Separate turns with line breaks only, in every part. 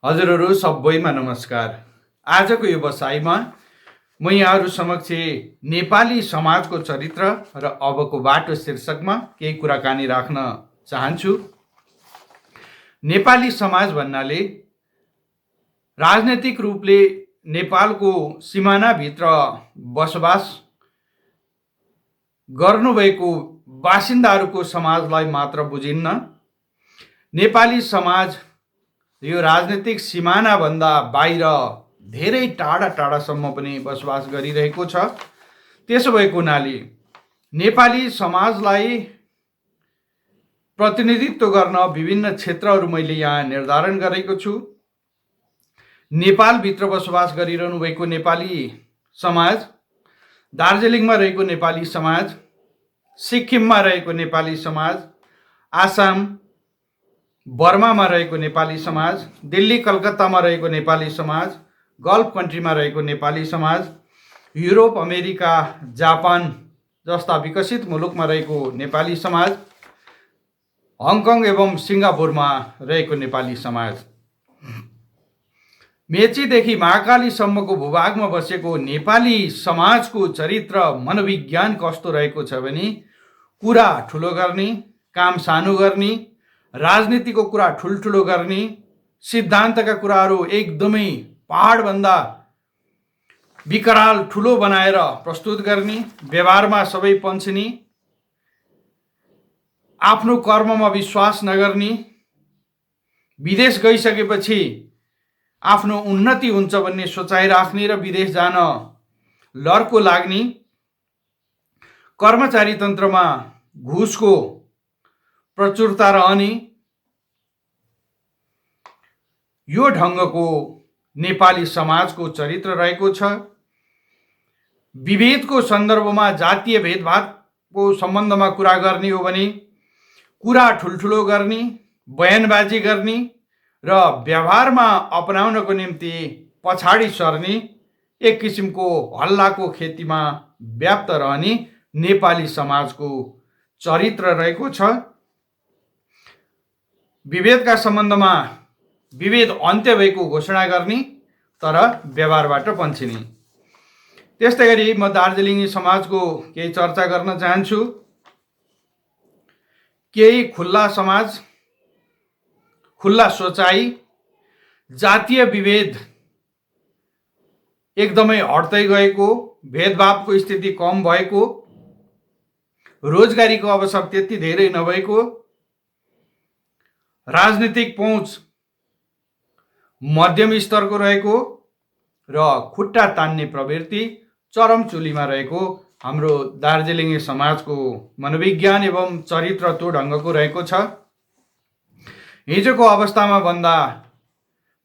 हजुरहरू सबैमा नमस्कार। आजको यो बसाइमा म यहाँहरू समक्ष नेपाली समाजको चरित्र र अबको बाटो शीर्षकमा केही कुराकानी राख्न चाहन्छु। नेपाली समाज भन्नाले राजनैतिक रूपले नेपालको सिमानाभित्र बसोबास गर्नुभएको बासिन्दाहरूको समाजलाई मात्र बुझिन्न। नेपाली समाज यो राजनीतिक सिमानाभन्दा बाहिर धेरै टाढा टाढासम्म पनि बसोबास गरिरहेको छ। त्यसो भएको हुनाले नेपाली समाजलाई प्रतिनिधित्व गर्न विभिन्न क्षेत्रहरू मैले यहाँ निर्धारण गरेको छु। नेपालभित्र बसोबास गरिरहनु भएको नेपाली समाज, दार्जिलिङमा रहेको नेपाली समाज, सिक्किममा रहेको नेपाली समाज, आसाम बर्मामा रहेको नेपाली समाज, दिल्ली कलकत्तामा रहेको नेपाली समाज, गल्फ कन्ट्रीमा रहेको नेपाली समाज, युरोप, अमेरिका, जापान जस्ता विकसित मुलुकमा रहेको नेपाली समाज, हङकङ एवं सिङ्गापुरमा रहेको नेपाली समाज, मेचीदेखि महाकालीसम्मको भूभागमा बसेको नेपाली समाजको चरित्र मनोविज्ञान कस्तो रहेको छ भने कुरा ठुलो गर्ने, काम सानो गर्ने, राजनीतिको कुरा ठुल्ठुलो गर्ने, सिद्धान्तका कुराहरू एकदमै पहाडभन्दा विकराल ठुलो बनाएर प्रस्तुत गर्ने, व्यवहारमा सबै पन्छिने, आफ्नो कर्ममा विश्वास नगर्ने, विदेश गइसकेपछि आफ्नो उन्नति हुन्छ भन्ने सोचाइ राख्ने र विदेश जान लर्को लाग्ने, कर्मचारी तन्त्रमा घुसको प्रचुरता रहने, यो ढङ्गको नेपाली समाजको चरित्र रहेको छ। विभेदको सन्दर्भमा जातीय भेदभावको सम्बन्धमा कुरा गर्ने हो भने कुरा ठुल्ठुलो गर्ने, बयानबाजी गर्ने र व्यवहारमा अपनाउनको निम्ति पछाडि सर्ने, एक किसिमको हल्लाको खेतीमा व्याप्त रहने नेपाली समाजको चरित्र रहेको छ। विभेदका सम्बन्धमा विभेद अन्त्य भएको घोषणा गर्ने तर व्यवहारबाट पन्छिने। त्यस्तै गरी म दार्जिलिङी समाजको केही चर्चा गर्न चाहन्छु। केही खुल्ला समाज, खुल्ला सोचाइ, जातीय विभेद एकदमै हट्दै गएको, भेदभावको स्थिति कम भएको, रोजगारीको अवसर त्यति धेरै नभएको, राजनीतिक पहुँच मध्यम स्तरको रहेको र खुट्टा तान्ने प्रवृत्ति चरम चुलीमा रहेको हाम्रो दार्जिलिङे समाजको मनोविज्ञान एवं चरित्र त्यो ढङ्गको रहेको छ। हिजोको अवस्थामा भन्दा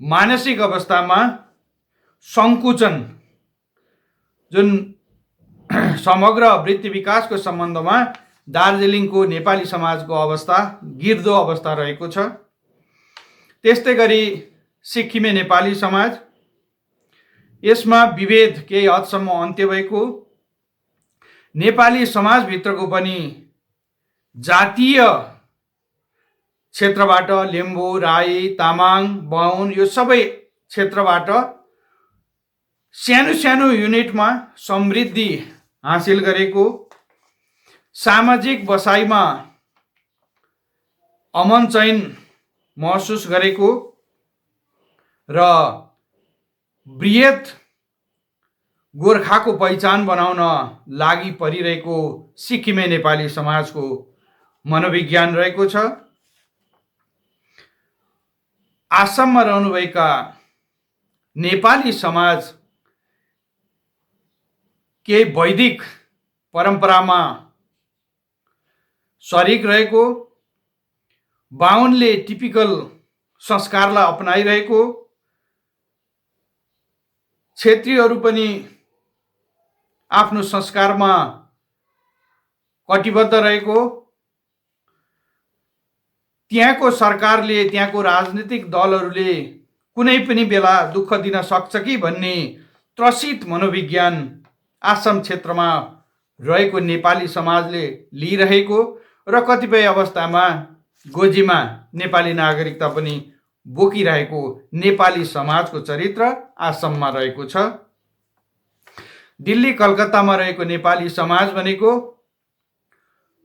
मानसिक अवस्थामा सङ्कुचन, जुन समग्र वृत्ति विकासको सम्बन्धमा दार्जिलिङको नेपाली समाजको अवस्था गिर्दो अवस्था रहेको छ। त्यस्तै गरी सिक्किमे नेपाली समाज, यसमा विभेद केही हदसम्म अन्त्य भएको, नेपाली समाजभित्रको पनि जातीय क्षेत्रबाट लिम्बू, राई, तामाङ, बाहुन यो सबै क्षेत्रबाट सानो सानो युनिटमा समृद्धि हासिल गरेको, सामाजिक बसाइमा अमन चैन महसुस गरेको र बृहत गोर्खाको पहिचान बनाउन लागि परिरहेको सिक्किमे नेपाली समाजको मनोविज्ञान रहेको छ। आसाममा रहनुभएका नेपाली समाज केही वैदिक परम्परामा शरीक रहेको, बाहुनले टिपिकल संस्कारलाई अपनाइरहेको, क्षेत्रीहरू पनि आफ्नो संस्कारमा कटिबद्ध रहेको, त्यहाँको सरकारले, त्यहाँको राजनीतिक दलहरूले कुनै पनि बेला दुःख दिन सक्छ कि भन्ने त्रसित मनोविज्ञान आसाम क्षेत्रमा रहेको नेपाली समाजले लिइरहेको र कतिपय अवस्थामा गोजीमा नेपाली नागरिकता पनि बोकिरहेको नेपाली समाजको चरित्र आसाममा रहेको छ। दिल्ली कलकत्तामा रहेको नेपाली समाज भनेको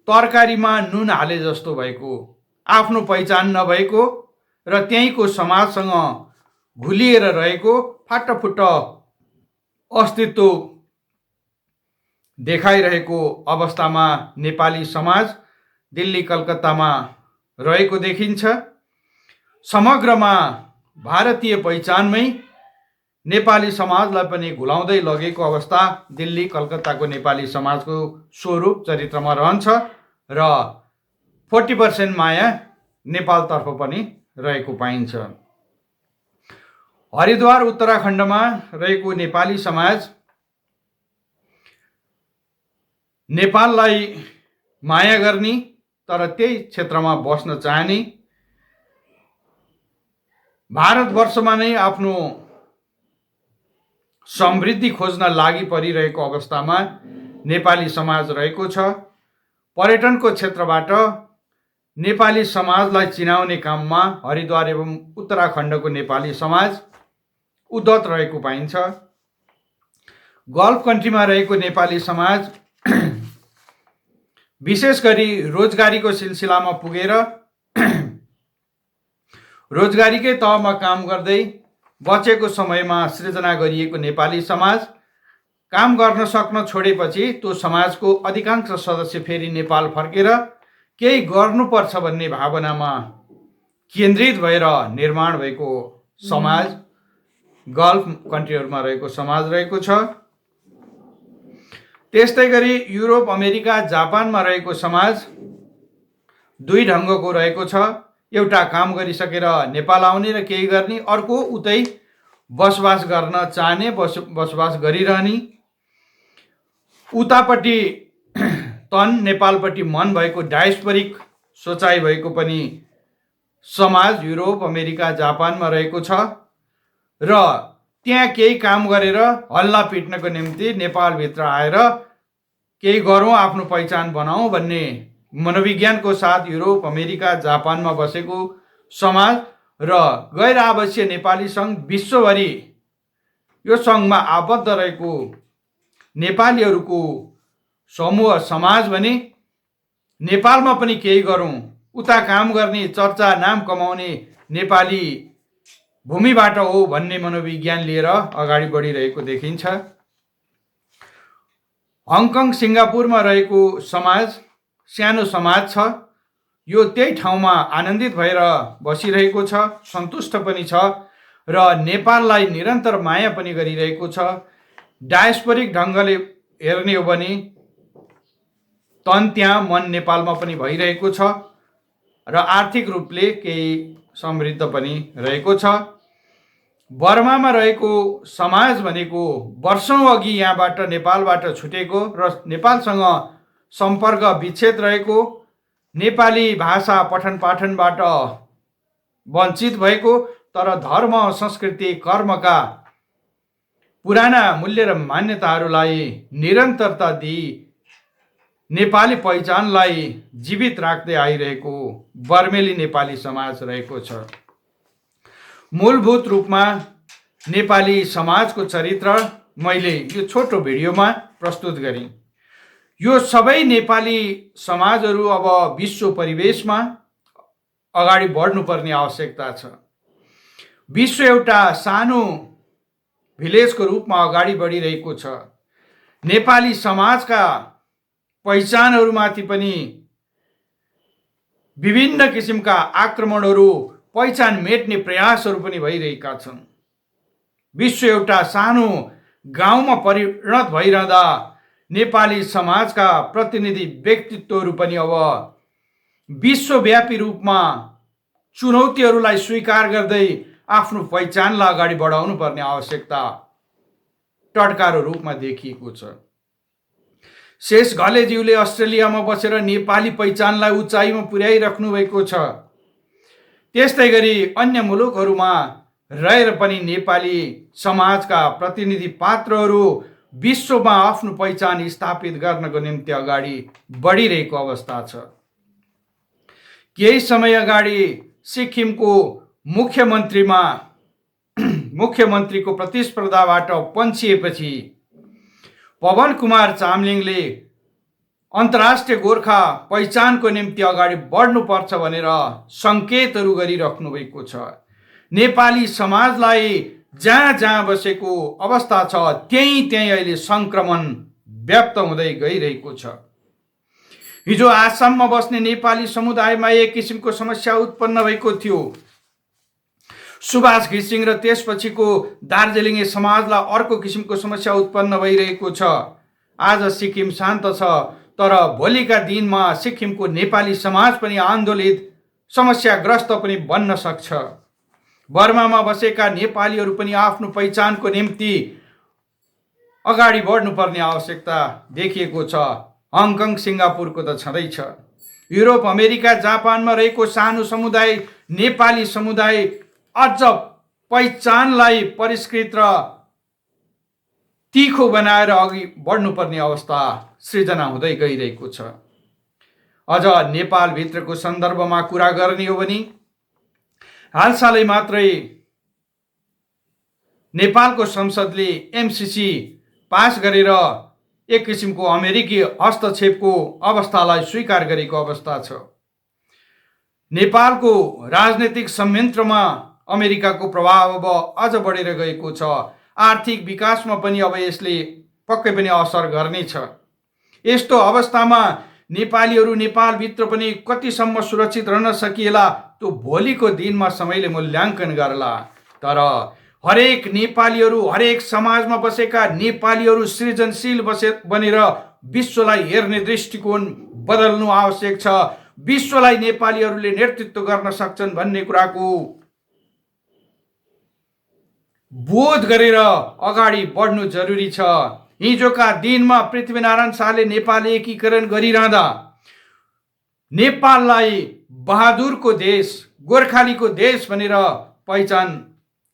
तरकारीमा नुन हाले जस्तो भएको, आफ्नो पहिचान नभएको र त्यहीँको समाजसँग घुलिएर रहेको, फाटाफुट्ट अस्तित्व देखाइरहेको अवस्थामा नेपाली समाज दिल्ली कलकत्तामा रहेको देखिन्छ। समग्रमा भारतीय पहिचानमै नेपाली समाजलाई पनि घुलाउँदै लगेको अवस्था दिल्ली कलकत्ताको नेपाली समाजको स्वरूप चरित्रमा रहन्छ र 40% माया नेपालतर्फ पनि रहेको पाइन्छ। हरिद्वार उत्तराखण्डमा रहेको नेपाली समाज नेपाललाई माया गर्ने तर त्यही क्षेत्रमा बस्न चाहने, भारतवर्षमा नै आफ्नो समृद्धि खोज्न लागि परिरहेको अवस्थामा नेपाली समाज रहेको छ। पर्यटनको क्षेत्रबाट नेपाली समाजलाई चिनाउने काममा हरिद्वार एवं उत्तराखण्डको नेपाली समाज उद्धत रहेको पाइन्छ। गल्फ कन्ट्रीमा रहेको नेपाली समाज विशेष गरी रोजगारीको सिलसिलामा पुगेर रोजगारीकै तहमा काम गर्दै बचेको समयमा सृजना गरिएको नेपाली समाज काम गर्न सक्न छोडेपछि त्यो समाजको अधिकांश सदस्य फेरि नेपाल फर्केर केही गर्नुपर्छ भन्ने भावनामा केन्द्रित भएर निर्माण भएको समाज गल्फ कन्ट्रीहरूमा रहेको समाज रहेको छ। त्यस्तै गरी युरोप, अमेरिका, जापानमा रहेको समाज दुई ढङ्गको रहेको छ। एउटा काम गरिसकेर नेपाल आउने र केही गर्ने, अर्को उतै बसोबास गर्न चाहने, बसोबास गरिरहने। उतापट्टि तन नेपालपट्टि मन भएको डायस्पोरिक सोचाइ भएको पनि समाज युरोप, अमेरिका, जापानमा रहेको छ र त्यहाँ केही काम गरेर हल्ला पिट्नको निम्ति नेपालभित्र आएर केही गरौँ, आफ्नो पहिचान बनाऊ भन्ने मनोविज्ञानको साथ युरोप, अमेरिका, जापानमा बसेको समाज र गैर आवासीय नेपाली सङ्घ विश्वभरि यो सङ्घमा आबद्ध रहेको नेपालीहरूको समूह समाज भने नेपालमा पनि केही गरौँ, उता काम गर्ने, चर्चा नाम कमाउने नेपाली भूमिबाट हो भन्ने मनोविज्ञान लिएर अगाडि बढिरहेको देखिन्छ। हङकङ, सिङ्गापुरमा रहेको समाज सानो समाज छ। यो त्यही ठाउँमा आनन्दित भएर बसिरहेको छ, सन्तुष्ट पनि छ र नेपाललाई निरन्तर माया पनि गरिरहेको छ। डायस्पोरिक ढङ्गले हेर्ने हो भने तन त्यहाँ, मन नेपालमा पनि भइरहेको छ र आर्थिक रूपले केही समृद्ध पनि रहेको छ। बर्मामा रहेको समाज भनेको वर्षौँ अघि यहाँबाट नेपालबाट छुटेको र नेपालसँग सम्पर्क विच्छेद रहेको, नेपाली भाषा पठन पाठनबाट वञ्चित भएको तर धर्म, संस्कृति, कर्मका पुराना मूल्य र मान्यताहरूलाई निरन्तरता दिई नेपाली पहिचानलाई जीवित राख्दै आइरहेको बर्मेली नेपाली समाज रहेको छ। मूलभूत रूपमा नेपाली समाजको चरित्र मैले यो छोटो भिडियोमा प्रस्तुत गरेँ। यो सबै नेपाली समाजहरू अब विश्व परिवेशमा अगाडि बढ्नुपर्ने आवश्यकता छ। विश्व एउटा सानो भिलेजको रूपमा अगाडि बढिरहेको छ। नेपाली समाजका पहिचानहरूमाथि पनि विभिन्न किसिमका आक्रमणहरू, पहिचान मेट्ने प्रयासहरू पनि भइरहेका छन्। विश्व एउटा सानो गाउँमा परिणत भइरहँदा नेपाली समाजका प्रतिनिधि व्यक्तित्वहरू पनि अब विश्वव्यापी रूपमा चुनौतीहरूलाई स्वीकार गर्दै आफ्नो पहिचानलाई अगाडि बढाउनु पर्ने आवश्यकता टटकारो रूपमा देखिएको छ। शेष घलेज्यूले अस्ट्रेलियामा बसेर नेपाली पहिचानलाई उचाइमा पुर्याइराख्नु भएको छ। त्यस्तै गरी अन्य मुलुकहरूमा रहेर पनि नेपाली समाजका प्रतिनिधि पात्रहरू विश्वमा आफ्नो पहिचान स्थापित गर्नको निम्ति अगाडि बढिरहेको अवस्था छ। केही समय अगाडि सिक्किमको मुख्यमन्त्रीको प्रतिस्पर्धाबाट पन्छिएपछि पवन कुमार चामलिङले अन्तर्राष्ट्रिय गोर्खा पहिचानको निम्ति अगाडि बढ्नुपर्छ भनेर सङ्केतहरू गरिराख्नु भएको छ। नेपाली समाजलाई जहाँ जहाँ बसेको अवस्था छ त्यहीँ अहिले सङ्क्रमण व्याप्त हुँदै गइरहेको छ। हिजो आसाममा बस्ने नेपाली समुदायमा एक किसिमको समस्या उत्पन्न भएको थियो। सुभाष घिसिङ र त्यसपछिको दार्जिलिङे समाजलाई अर्को किसिमको समस्या उत्पन्न भइरहेको छ। आज सिक्किम शान्त छ, तर भोलिका दिनमा सिक्किमको नेपाली समाज पनि आन्दोलित समस्याग्रस्त पनि बन्न सक्छ। बर्मामा बसेका नेपालीहरू पनि आफ्नो पहिचानको निम्ति अगाडि बढ्नुपर्ने आवश्यकता देखिएको छ। हङकङ सिङ्गापुरको त छँदैछ। युरोप, अमेरिका, जापानमा रहेको सानो समुदाय नेपाली समुदाय अझ पहिचानलाई परिष्कृत र तीखो बनाएर अघि बढ्नुपर्ने अवस्था सृजना हुँदै गइरहेको छ। अझ नेपालभित्रको सन्दर्भमा कुरा गर्ने हो भने हालसालै मात्रै नेपालको संसदले एमसीसी पास गरेर एक किसिमको अमेरिकी हस्तक्षेपको अवस्थालाई स्वीकार गरेको अवस्था छ। नेपालको राजनीतिक संयन्त्रमा अमेरिकाको प्रभाव अब अझ बढेर गएको छ। आर्थिक विकासमा पनि अब यसले पक्कै पनि असर गर्नेछ। यस्तो अवस्थामा नेपालीहरू नेपालभित्र पनि कतिसम्म सुरक्षित रहन सकिएला त्यो भोलिको दिनमा समयले मूल्याङ्कन गर्ला। तर हरेक नेपालीहरू, हरेक समाजमा बसेका नेपालीहरू सृजनशील बनेर विश्वलाई हेर्ने दृष्टिकोण बदल्नु आवश्यक छ। विश्वलाई नेपालीहरूले नेतृत्व गर्न सक्छन् भन्ने कुराको बोध गरेर अगाडि बढ्नु जरुरी छ। हिजोका दिनमा पृथ्वीनारायण शाहले नेपाल एकीकरण गरिरहँदा नेपाललाई बहादुरको देश, गोर्खालीको देश भनेर पहिचान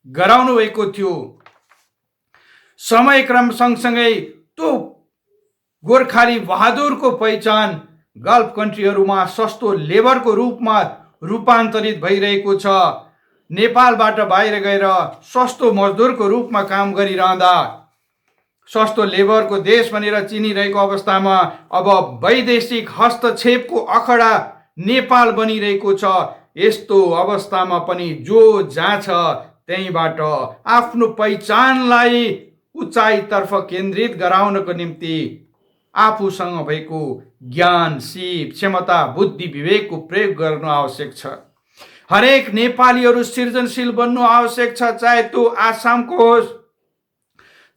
गराउनु भएको थियो। समयक्रम सँगसँगै त्यो गोर्खाली बहादुरको पहिचान गल्फ कन्ट्रीहरूमा सस्तो लेबरको रूपमा रूपान्तरित भइरहेको छ। नेपालबाट बाहिर गएर सस्तो मजदुरको रूपमा काम गरिरहँदा सस्तो लेबरको देश भनेर चिनिरहेको अवस्थामा अब वैदेशिक हस्तक्षेपको अखडा नेपाल बनिरहेको छ। यस्तो अवस्थामा पनि जो जहाँ छ त्यहीँबाट आफ्नो पहिचानलाई उचाइतर्फ केन्द्रित गराउनको निम्ति आफूसँग भएको ज्ञान, सिप, क्षमता, बुद्धि, विवेकको प्रयोग गर्नु आवश्यक छ। हरेक नेपालीहरू सृजनशील बन्नु आवश्यक छ। चाहे त्यो आसामको होस्,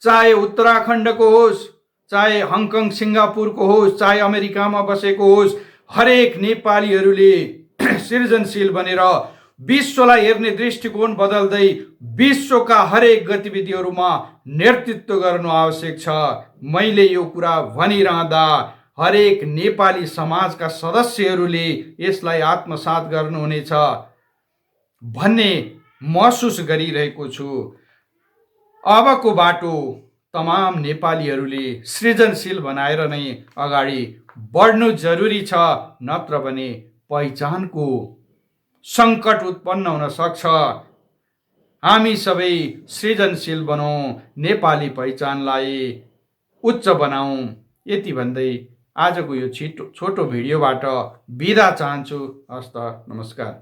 चाहे उत्तराखण्डको होस्, चाहे हङकङ सिङ्गापुरको होस्, चाहे अमेरिकामा बसेको होस्, हरेक नेपालीहरूले सृजनशील बनेर विश्वलाई हेर्ने दृष्टिकोण बदल्दै विश्वका हरेक गतिविधिहरूमा नेतृत्व गर्नु आवश्यक छ। मैले यो कुरा भनिरहँदा हरेक नेपाली समाजका सदस्यहरूले यसलाई आत्मसात गर्नुहुनेछ भन्ने महसुस गरिरहेको छु। अबको बाटो तमाम नेपालीहरूले सृजनशील बनाएर नै अगाडि बढ्नु जरुरी छ, नत्र भने पहिचानको सङ्कट उत्पन्न हुन सक्छ। हामी सबै सृजनशील बनौँ, नेपाली पहिचानलाई उच्च बनाऊँ। यति भन्दै आजको यो छोटो भिडियोबाट बिदा चाहन्छु। हस्त, नमस्कार।